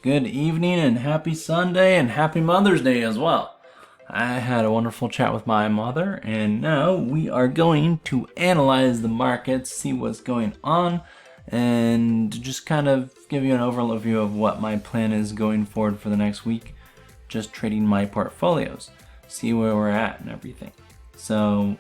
Good evening and happy Sunday and happy Mother's Day as well. I had a wonderful chat with my mother, and now we are going to analyze the markets, see what's going on, and just kind of give you an overview of what my plan is going forward for the next week. Just trading my portfolios, see where we're at and everything. So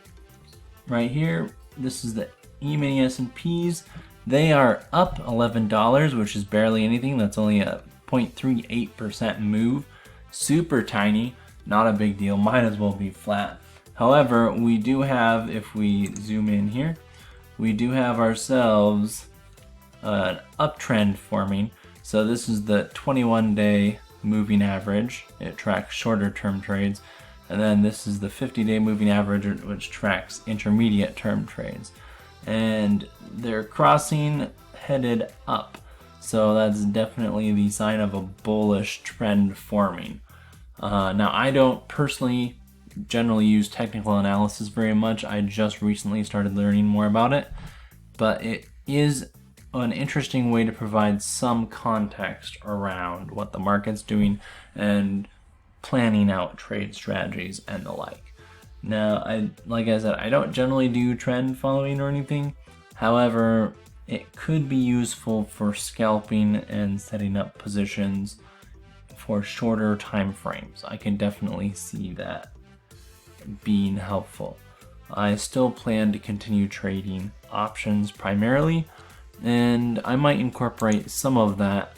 right here, this is the E-mini S&Ps. They are up $11, which is barely anything. That's only a 0.38% move. Super tiny, not a big deal. Might as well be flat. However, we do have, if we zoom in here, we do have ourselves an uptrend forming. So this is the 21-day moving average. It tracks shorter term trades. And then this is the 50-day moving average, which tracks intermediate term trades. And they're crossing, headed up. So that's definitely the sign of a bullish trend forming. Now, I don't personally generally use technical analysis very much. I just recently started learning more about it. But it is an interesting way to provide some context around what the market's doing and planning out trade strategies and the like. Now, like I said, I don't generally do trend following or anything. However, it could be useful for scalping and setting up positions for shorter time frames. I can definitely see that being helpful. I still plan to continue trading options primarily, and I might incorporate some of that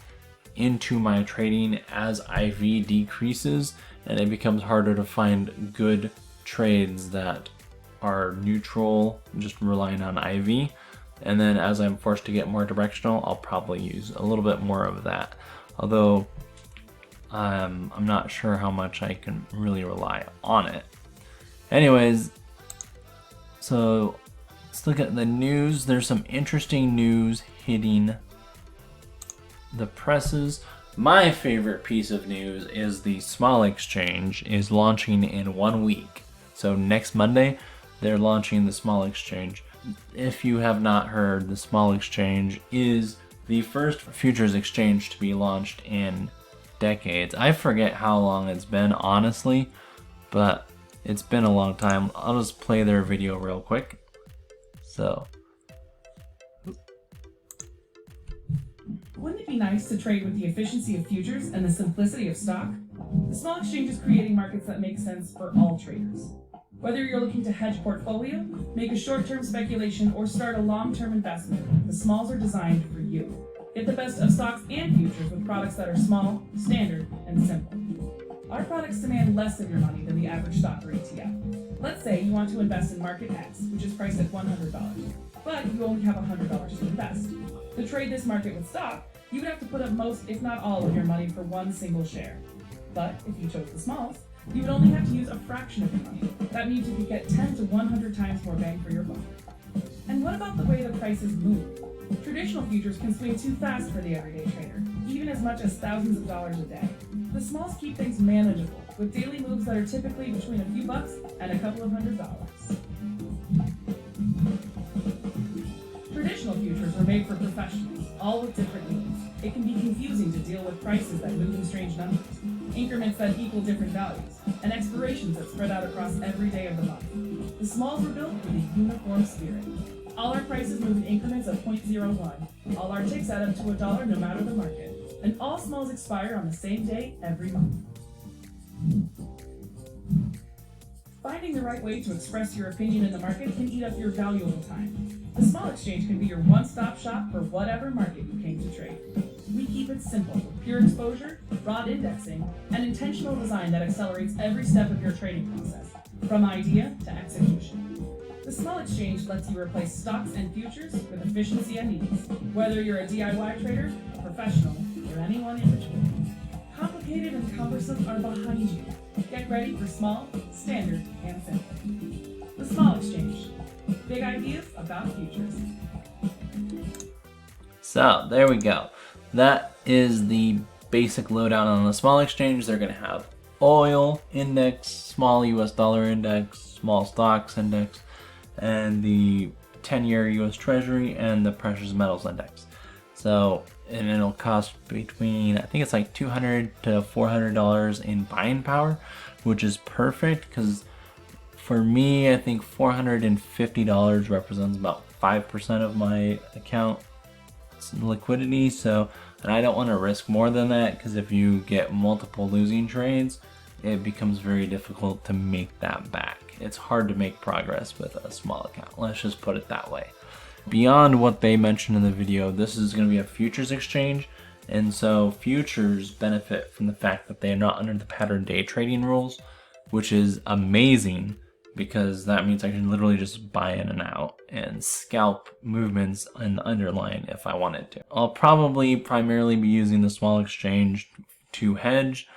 into my trading as IV decreases and it becomes harder to find good trades that are neutral, just relying on IV. And then as I'm forced to get more directional, I'll probably use a little bit more of that. Although I'm not sure how much I can really rely on it. Anyways, so let's look at the news. There's some interesting news hitting the presses. My favorite piece of news is the Small Exchange is launching in 1 week. So next Monday, they're launching the Small Exchange. If you have not heard, the Small Exchange is the first futures exchange to be launched in decades. I forget how long it's been, honestly, but it's been a long time. I'll just play their video real quick. So, wouldn't it be nice to trade with the efficiency of futures and the simplicity of stock? The Small Exchange is creating markets that make sense for all traders. Whether you're looking to hedge portfolio, make a short-term speculation, or start a long-term investment, the Smalls are designed for you. Get the best of stocks and futures with products that are small, standard, and simple. Our products demand less of your money than the average stock or ETF. Let's say you want to invest in Market X, which is priced at $100, but you only have $100 to invest. To trade this market with stock, you would have to put up most, if not all, of your money for one single share. But if you chose the Smalls, you would only have to use a fraction of your money. That means you could get 10 to 100 times more bang for your buck. And what about the way the prices move? Traditional futures can swing too fast for the everyday trader, even as much as thousands of dollars a day. The Smalls keep things manageable, with daily moves that are typically between a few bucks and a couple of $100s. Traditional futures were made for professionals, all with different needs. It can be confusing to deal with prices that move in strange numbers, increments that equal different values, and expirations that spread out across every day of the month. The Smalls were built with a uniform spirit. All our prices move in increments of 0.01. All our ticks add up to $1 no matter the market. And all Smalls expire on the same day every month. Finding the right way to express your opinion in the market can eat up your valuable time. The Small Exchange can be your one-stop shop for whatever market you came to trade. We keep it simple with pure exposure, broad indexing, and intentional design that accelerates every step of your trading process, from idea to execution. The Small Exchange lets you replace stocks and futures with efficiency and ease, whether you're a DIY trader, a professional, or anyone in between. Complicated and cumbersome are behind you. Get ready for small, standard, and simple. The Small Exchange. Big ideas about futures. so there we go. That is the basic lowdown on the Small Exchange. They're going to have oil index, small US dollar index, small stocks index, and the 10-year US Treasury and the precious metals index. So and it'll cost between, I think it's like $200 to $400 in buying power, which is perfect because for me, I think $450 represents about 5% of my account liquidity. So, and I don't want to risk more than that because if you get multiple losing trades, it becomes very difficult to make that back. It's hard to make progress with a small account. Let's just put it that way. Beyond what they mentioned in the video, this is going to be a futures exchange, and so futures benefit from the fact that they are not under the pattern day trading rules, which is amazing because that means I can literally just buy in and out and scalp movements in the underlying if I wanted to. I'll probably primarily be using the small exchange to hedge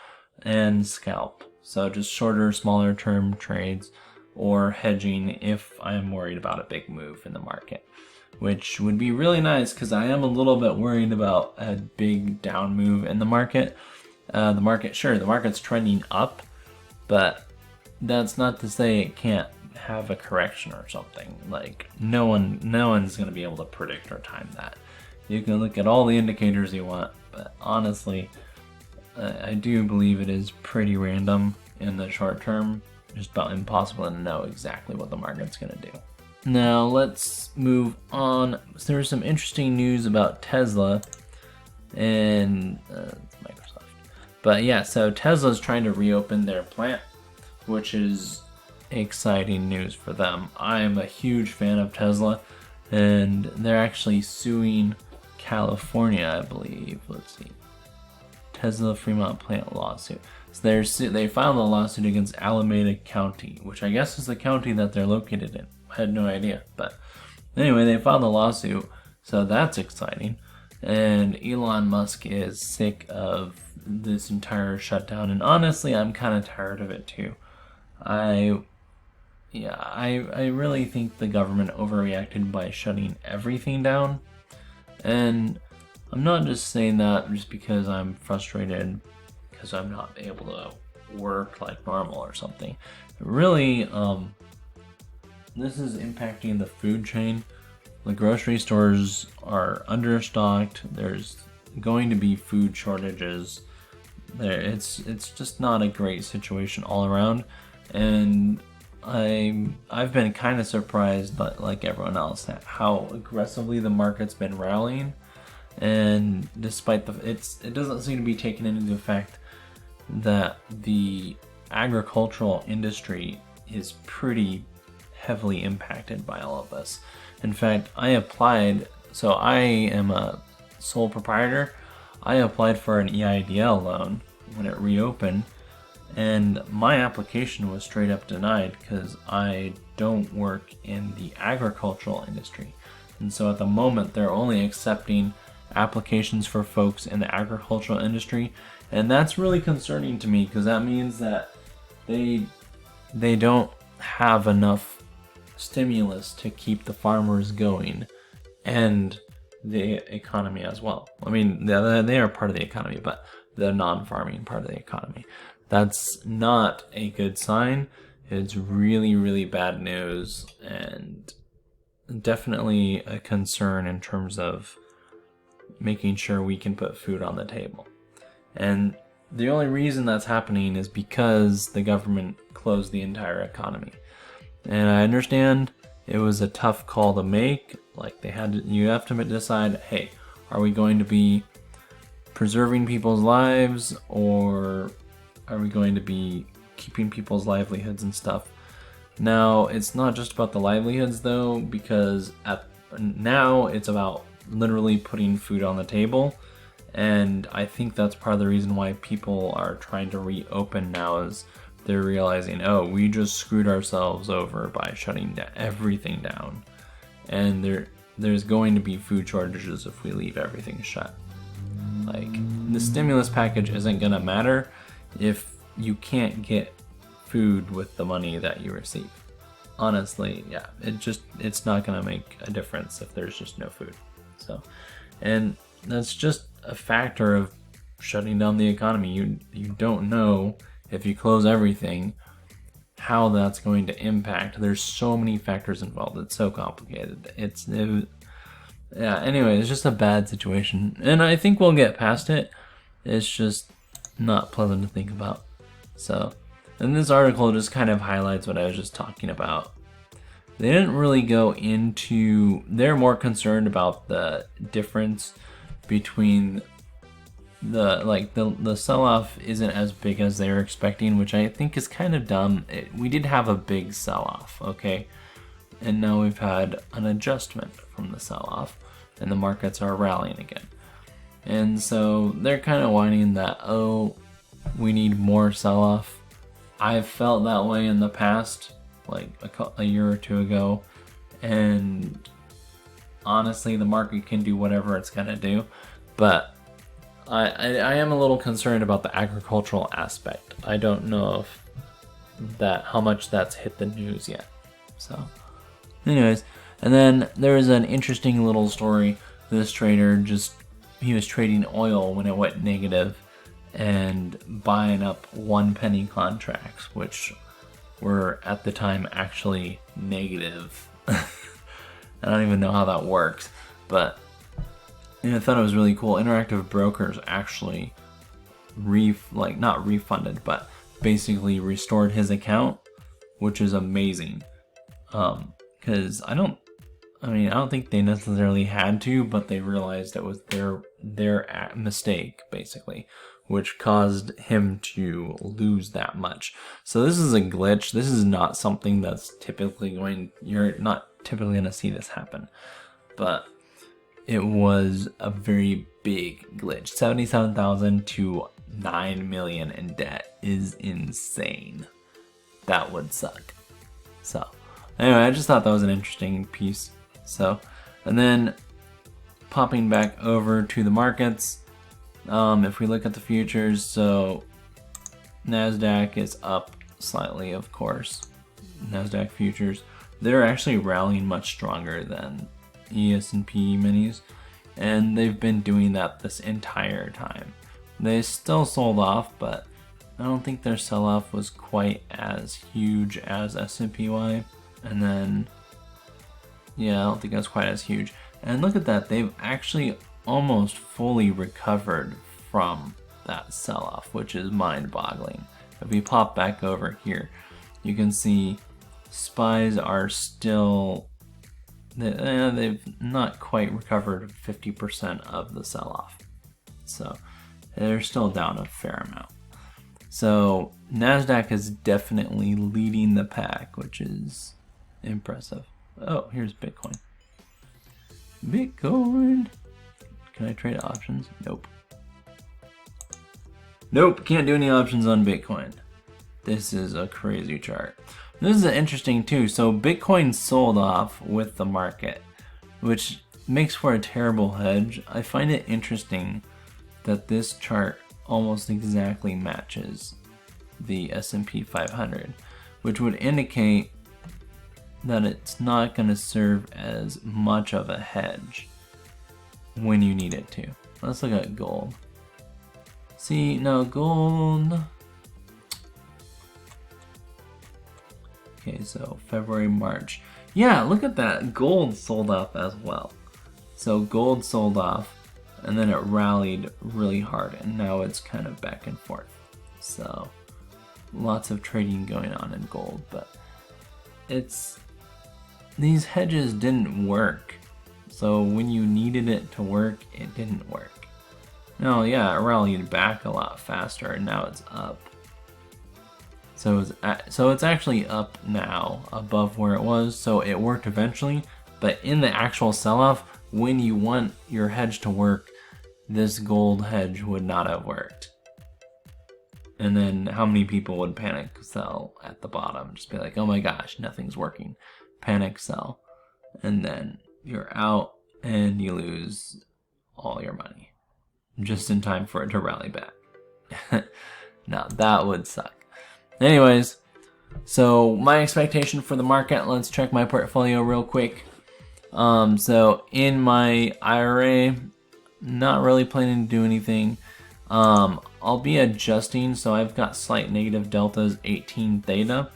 and scalp, so just shorter, smaller term trades or hedging if I'm worried about a big move in the market, which would be really nice because I am a little bit worried about a big down move in the market. The market's trending up, but that's not to say it can't have a correction or something. Like no one's going to be able to predict or time that. You can look at all the indicators you want, but honestly, I do believe it is pretty random in the short term. Just about impossible to know exactly what the market's going to do. Now let's move on. So there's some interesting news about Tesla and Microsoft. But yeah, so Tesla's trying to reopen their plant, which is exciting news for them. I am a huge fan of Tesla, and they're actually suing California, I believe. Let's see. Tesla Fremont plant lawsuit. So they filed a lawsuit against Alameda County, which I guess is the county that they're located in. I had no idea, but anyway, they filed a lawsuit, so that's exciting. And Elon Musk is sick of this entire shutdown, and honestly, I'm kind of tired of it too. I really think the government overreacted by shutting everything down, and I'm not just saying that just because I'm frustrated because I'm not able to work like normal or something. Really, this is impacting the food chain. The grocery stores are understocked. There's going to be food shortages. It's just not a great situation all around, and I've been kind of surprised, but like everyone else, at how aggressively the market's been rallying. And despite it doesn't seem to be taken into effect that the agricultural industry is pretty heavily impacted by all of this. In fact, I applied, so I am a sole proprietor. I applied for an EIDL loan when it reopened, and my application was straight up denied because I don't work in the agricultural industry. And so at the moment, they're only accepting applications for folks in the agricultural industry, and that's really concerning to me because that means that they don't have enough stimulus to keep the farmers going and the economy as well. I mean, they are part of the economy, but the non-farming part of the economy. That's not a good sign. It's really, really bad news, and definitely a concern in terms of making sure we can put food on the table. And the only reason that's happening is because the government closed the entire economy. And I understand it was a tough call to make. Like you have to decide, hey, are we going to be preserving people's lives, or are we going to be keeping people's livelihoods and stuff? Now, it's not just about the livelihoods though, because now it's about literally putting food on the table. And I think that's part of the reason why people are trying to reopen now, is they're realizing, oh, we just screwed ourselves over by shutting everything down. And there's going to be food shortages if we leave everything shut. Like, the stimulus package isn't gonna matter if you can't get food with the money that you receive. Honestly, yeah, it's not gonna make a difference if there's just no food. So, and that's just a factor of shutting down the economy. You don't know if you close everything how that's going to impact. There's so many factors involved. It's so complicated. Yeah, anyway, it's just a bad situation. And I think we'll get past it. It's just not pleasant to think about. So, and this article just kind of highlights what I was just talking about. They didn't really go into, they're more concerned about the difference between the sell-off isn't as big as they were expecting, which I think is kind of dumb. We did have a big sell-off, okay? And now we've had an adjustment from the sell-off, and the markets are rallying again. And so they're kind of whining that, oh, we need more sell-off. I've felt that way in the past, like a year or two ago, and honestly, the market can do whatever it's gonna do, but I am a little concerned about the agricultural aspect. I don't know if how much that's hit the news yet. So, anyways, and then there was an interesting little story. This trader he was trading oil when it went negative and buying up 1 penny contracts, which were at the time actually negative. I don't even know how that works, but I thought it was really cool. Interactive Brokers actually not refunded, but basically restored his account, which is amazing. Because I don't think they necessarily had to, but they realized it was their mistake, basically, which caused him to lose that much. So this is a glitch. This is not something that's you're not typically going to see this happen. But it was a very big glitch. 77,000 to 9 million in debt is insane. That would suck. So anyway, I just thought that was an interesting piece. So, and then popping back over to the markets, if we look at the futures, so NASDAQ is up slightly, of course. NASDAQ futures, they're actually rallying much stronger than S&P minis, and they've been doing that this entire time. They still sold off, but I don't think their sell-off was quite as huge as S&PY. And then, yeah, I don't think that's quite as huge. And look at that, they've actually almost fully recovered from that sell-off, which is mind-boggling. If we pop back over here, you can see SPYs are still, they've not quite recovered 50% of the sell-off. So they're still down a fair amount. So NASDAQ is definitely leading the pack, which is impressive. Oh, here's Bitcoin. Bitcoin. Can I trade options? Nope. Nope, can't do any options on Bitcoin. This is a crazy chart. This is interesting too. So Bitcoin sold off with the market, which makes for a terrible hedge. I find it interesting that this chart almost exactly matches the S&P 500, which would indicate that it's not going to serve as much of a hedge when you need it to. Let's look at gold. See, now gold. Okay, so February, March. Yeah, look at that. Gold sold off as well. So gold sold off, and then it rallied really hard, and now it's kind of back and forth. So lots of trading going on in gold, but these hedges didn't work. So when you needed it to work, it didn't work. No, yeah, it rallied back a lot faster, and now it's up. So it's actually up now above where it was. So it worked eventually, but in the actual sell-off, when you want your hedge to work, this gold hedge would not have worked. And then how many people would panic sell at the bottom? Just be like, oh my gosh, nothing's working. Panic sell. And then you're out and you lose all your money just in time for it to rally back. Now that would suck. Anyways, so my expectation for the market, let's check my portfolio real quick. So in my IRA, not really planning to do anything. I'll be adjusting, so I've got slight negative deltas, 18 theta.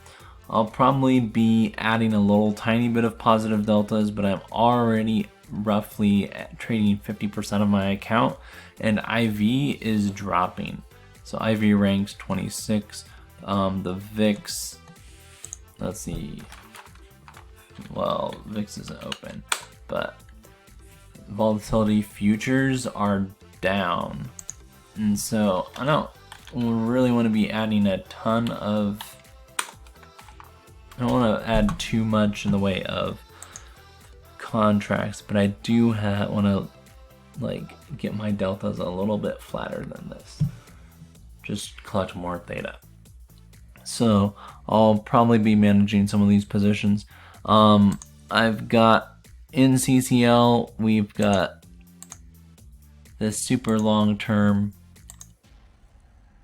I'll probably be adding a little tiny bit of positive deltas, but I'm already roughly trading 50% of my account, and IV is dropping. So IV ranks 26. The VIX, let's see. Well, VIX isn't open, but volatility futures are down. And so I don't really want to be adding a ton of, I don't want to add too much in the way of contracts, but I do want to like get my deltas a little bit flatter than this. Just collect more theta. So I'll probably be managing some of these positions. I've got in CCL, we've got this super long term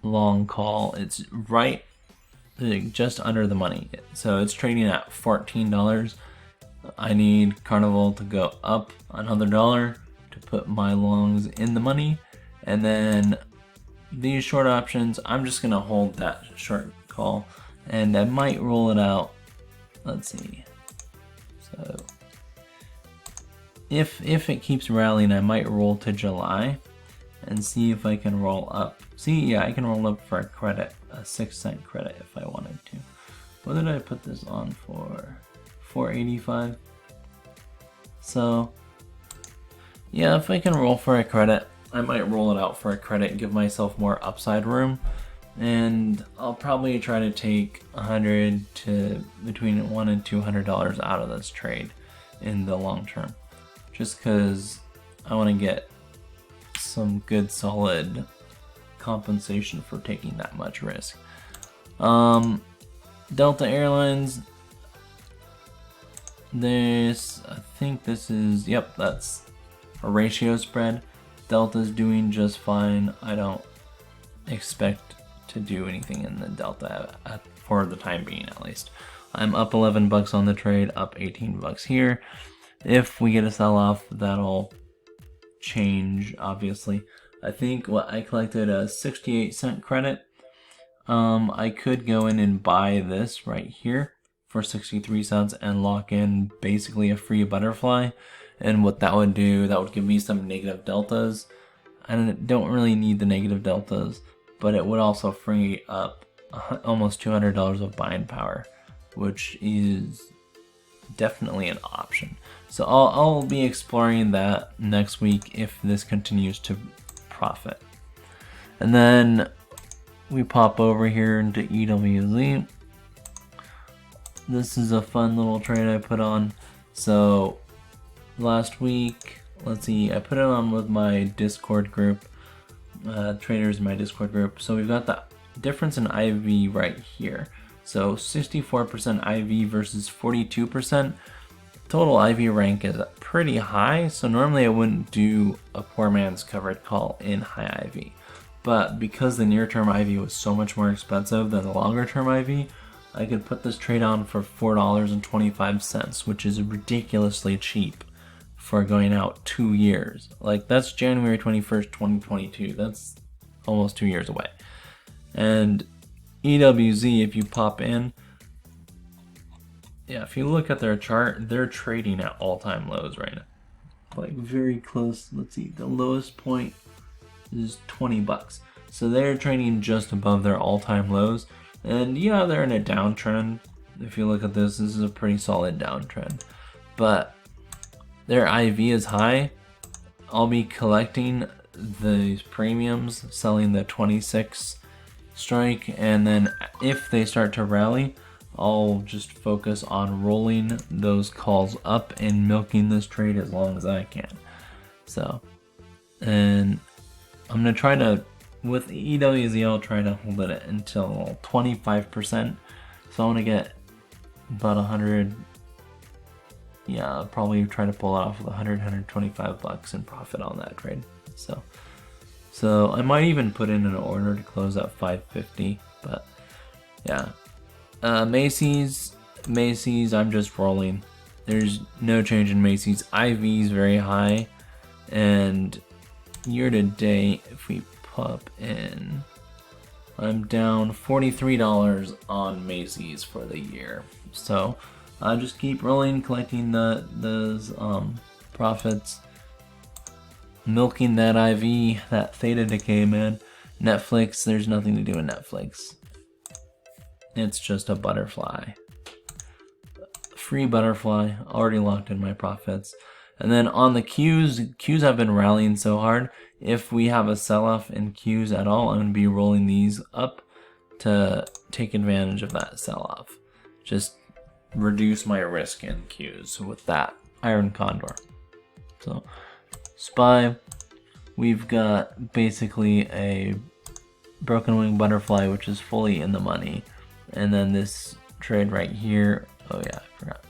long call. It's right just under the money, so it's trading at $14. I need Carnival to go up another $1 to put my longs in the money, and then these short options, I'm just gonna hold that short call, and I might roll it out. Let's see. So if it keeps rallying, I might roll to July and see if I can roll up. See, yeah, I can roll up for a credit, a 6-cent credit if I wanted to. What did I put this on for? 485. So yeah, if I can roll for a credit, I might roll it out for a credit, give myself more upside room, and I'll probably try to take $100 to between $100 and $200 out of this trade in the long term, just because I want to get some good solid compensation for taking that much risk. Delta Airlines, this, I think this is, yep, that's a ratio spread. Delta's doing just fine. I don't expect to do anything in the Delta for the time being, at least. I'm up 11 bucks on the trade, up 18 bucks here. If we get a sell-off, that'll change, obviously. I think what I collected a 68-cent credit. I could go in and buy this right here for 63 cents and lock in basically a free butterfly. And what that would do, that would give me some negative deltas. I don't really need the negative deltas, but it would also free up almost $200 of buying power, which is definitely an option. So I'll be exploring that next week if this continues to profit. And then we pop over here into EWZ. This is a fun little trade I put on. So last week, let's see, I put it on with my Discord group, traders in my Discord group. So we've got the difference in IV right here. So 64% IV versus 42%. Total IV rank is pretty high, so normally I wouldn't do a poor man's covered call in high IV. But because the near-term IV was so much more expensive than the longer-term IV, I could put this trade on for $4.25, which is ridiculously cheap for going out 2 years. Like, that's January 21st, 2022. That's almost 2 years away. And EWZ, if you pop in, yeah, if you look at their chart, they're trading at all-time lows right now. Like, very close. Let's see, the lowest point is 20 bucks. So they're trading just above their all-time lows. And yeah, they're in a downtrend. If you look at this is a pretty solid downtrend. But their IV is high. I'll be collecting these premiums, selling the 26 strike, and then if they start to rally, I'll just focus on rolling those calls up and milking this trade as long as I can. So, and I'm gonna try to, with EWZ, I'll try to hold it until 25%. So I want to get about 100. Yeah, I'll probably try to pull it off with 125 bucks in profit on that trade. So I might even put in an order to close at 550. But yeah, Macy's, I'm just rolling. There's no change in Macy's. IV is very high, and year to date, if we pop in, I'm down $43 on Macy's for the year. So I'll just keep rolling, collecting those profits. Milking that IV, that theta decay, man. Netflix, there's nothing to do in Netflix. It's just a butterfly. Free butterfly, already locked in my profits. And then on the Qs have been rallying so hard. If we have a sell-off in Qs at all, I'm going to be rolling these up to take advantage of that sell-off. Just reduce my risk in Qs with that Iron Condor. So, SPY, we've got basically a broken wing butterfly, which is fully in the money. And then this trade right here, oh yeah, I forgot.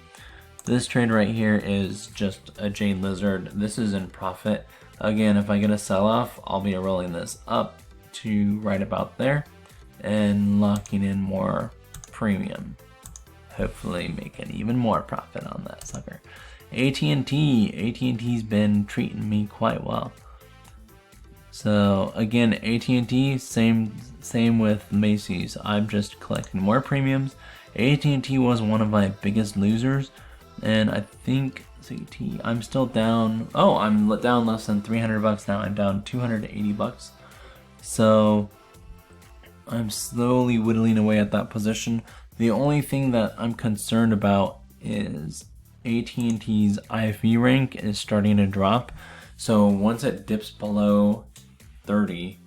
This trade right here is just a Jade Lizard. This is in profit. Again, if I get a sell-off, I'll be rolling this up to right about there and locking in more premium. Hopefully making even more profit on that sucker. AT&T's been treating me quite well. So again, AT&T, same with Macy's. I'm just collecting more premiums. AT&T was one of my biggest losers. And I think CT, I'm still down. Oh, I'm down less than 300 bucks now. I'm down 280 bucks. So I'm slowly whittling away at that position. The only thing that I'm concerned about is AT&T's IV rank is starting to drop. So once it dips below 30,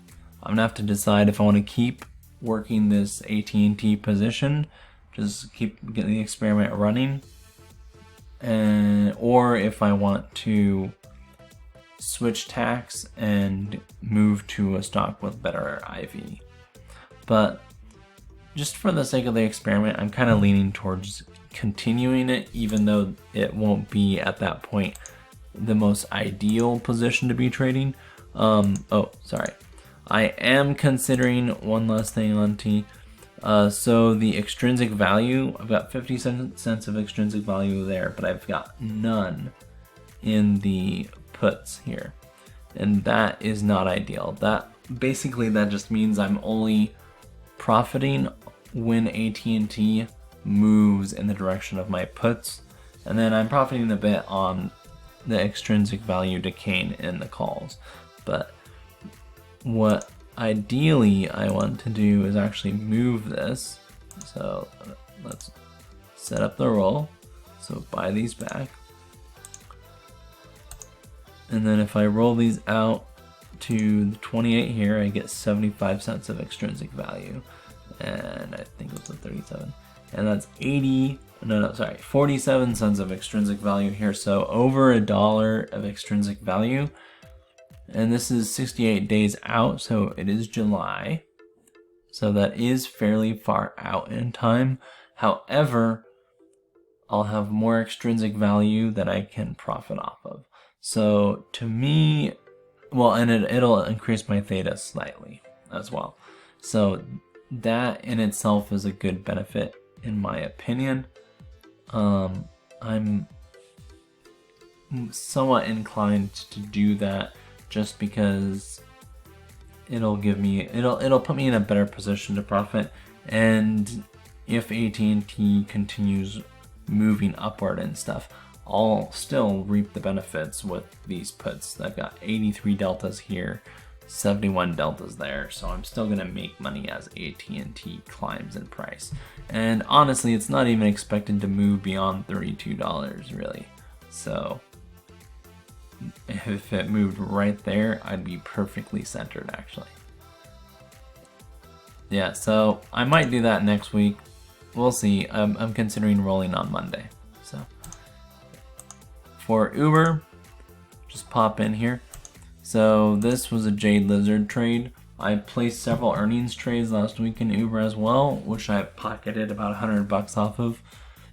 I'm gonna have to decide if I want to keep working this AT&T position, just keep getting the experiment running, or if I want to switch tax and move to a stock with better IV. But just for the sake of the experiment, I'm kind of leaning towards continuing it, even though it won't be at that point the most ideal position to be trading. Oh, sorry. I am considering one last thing on T. So the extrinsic value, I've got 50 cents of extrinsic value there, but I've got none in the puts here. And that is not ideal. That just means I'm only profiting when AT&T moves in the direction of my puts. And then I'm profiting a bit on the extrinsic value decaying in the calls. But what ideally I want to do is actually move this. So let's set up the roll. So buy these back. And then if I roll these out to the 28 here, I get 75 cents of extrinsic value. And I think it was a 37. And that's 47 cents of extrinsic value here. So over $1 of extrinsic value. And this is 68 days out, so it is July. So that is fairly far out in time. However, I'll have more extrinsic value that I can profit off of. So to me, well, and it'll increase my theta slightly as well. So that in itself is a good benefit in my opinion. I'm somewhat inclined to do that just because it'll put me in a better position to profit. And if AT&T continues moving upward and stuff, I'll still reap the benefits with these puts. I've got 83 deltas here, 71 deltas there, so I'm still gonna make money as AT&T climbs in price. And honestly, it's not even expected to move beyond $32 really. So if it moved right there, I'd be perfectly centered actually. Yeah, so I might do that next week. We'll see. I'm considering rolling on Monday. So for Uber, just pop in here. So this was a Jade Lizard trade. I placed several earnings trades last week in Uber as well, which I pocketed about 100 bucks off of.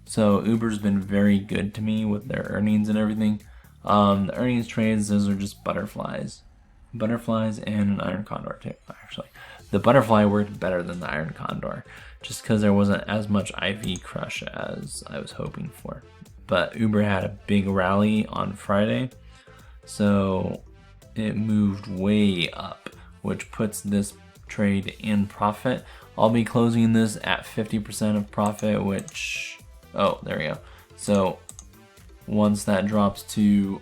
So Uber's been very good to me with their earnings and everything. The earnings trades, those are just butterflies. Butterflies and an Iron Condor too, actually. The butterfly worked better than the Iron Condor, just because there wasn't as much IV crush as I was hoping for. But Uber had a big rally on Friday, so it moved way up, which puts this trade in profit. I'll be closing this at 50% of profit, which, oh, there we go. So once that drops to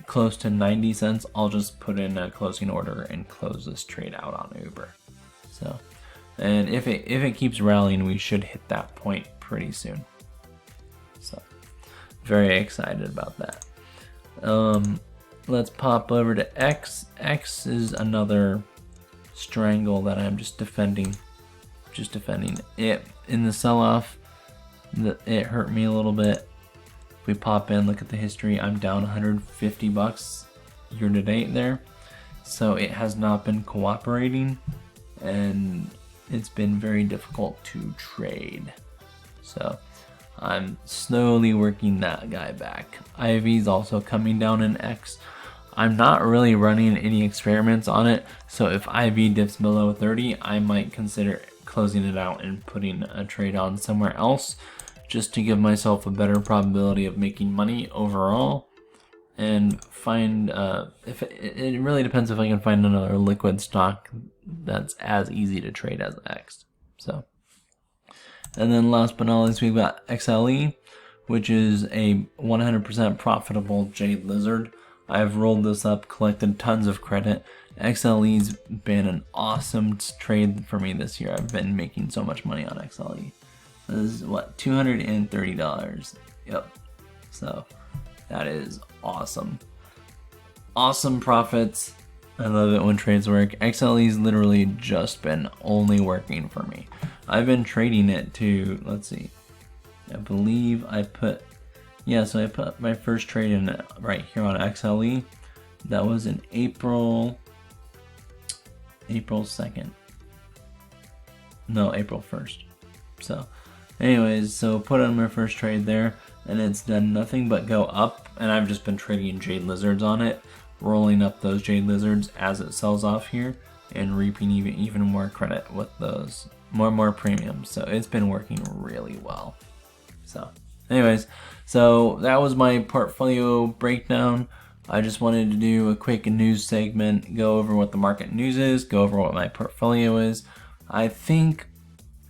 close to 90 cents, I'll just put in a closing order and close this trade out on Uber. So, and if it keeps rallying, we should hit that point pretty soon. So, very excited about that. Let's pop over to X. X is another strangle that I'm just defending. It in the sell-off. It hurt me a little bit. If we pop in, look at the history, I'm down 150 bucks year to date there. So it has not been cooperating, and it's been very difficult to trade. So I'm slowly working that guy back. IV's also coming down in X. I'm not really running any experiments on it, so if IV dips below 30, I might consider closing it out and putting a trade on somewhere else, just to give myself a better probability of making money overall. And find, it really depends if I can find another liquid stock that's as easy to trade as X. So, and then last but not least, we've got XLE, which is a 100% profitable Jade Lizard. I've rolled this up, collected tons of credit. XLE's been an awesome trade for me this year. I've been making so much money on XLE. This is what, $230. Yep. So that is awesome. Awesome profits. I love it when trades work. XLE's literally just been only working for me. I've been trading it to, let's see, I believe I put, yeah, so I put my first trade in right here on XLE. That was in April 2nd. No, April 1st. So anyways, so put on my first trade there, and it's done nothing but go up, and I've just been trading Jade Lizards on it, rolling up those Jade Lizards as it sells off here, and reaping even more credit with those, more premiums. So it's been working really well. So anyways, so that was my portfolio breakdown. I just wanted to do a quick news segment, go over what the market news is, go over what my portfolio is. I think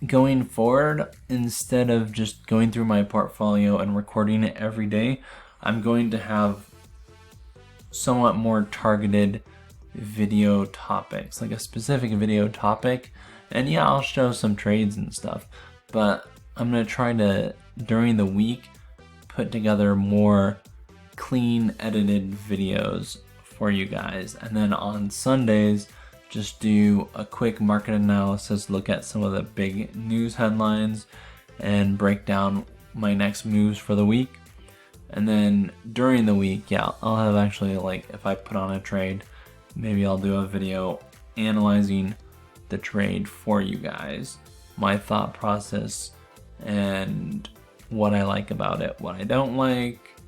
going forward, instead of just going through my portfolio and recording it every day, I'm going to have somewhat more targeted video topics, like a specific video topic. And yeah, I'll show some trades and stuff, but I'm going to try to, during the week, put together more clean edited videos for you guys. And then on Sundays, just do a quick market analysis, look at some of the big news headlines, and break down my next moves for the week. And then during the week, yeah, I'll have actually, like, if I put on a trade, maybe I'll do a video analyzing the trade for you guys, my thought process, and what I like about it, what I don't like,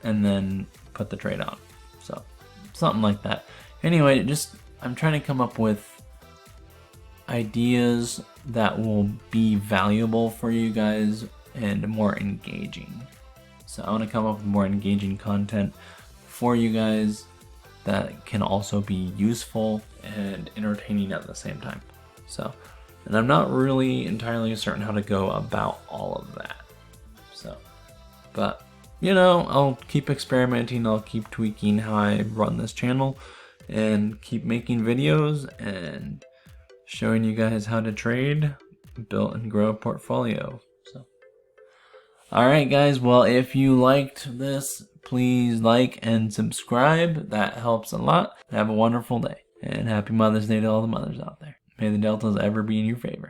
and then put the trade on. So something like that. Anyway, just I'm trying to come up with ideas that will be valuable for you guys and more engaging. So I want to come up with more engaging content for you guys that can also be useful and entertaining at the same time. So, and I'm not really entirely certain how to go about all of that. So, but you know, I'll keep experimenting, I'll keep tweaking how I run this channel, and keep making videos and showing you guys how to trade, build and grow a portfolio. So, alright guys, well, if you liked this, please like and subscribe. That helps a lot. Have a wonderful day, and happy Mother's Day to all the mothers out there. May the deltas ever be in your favor.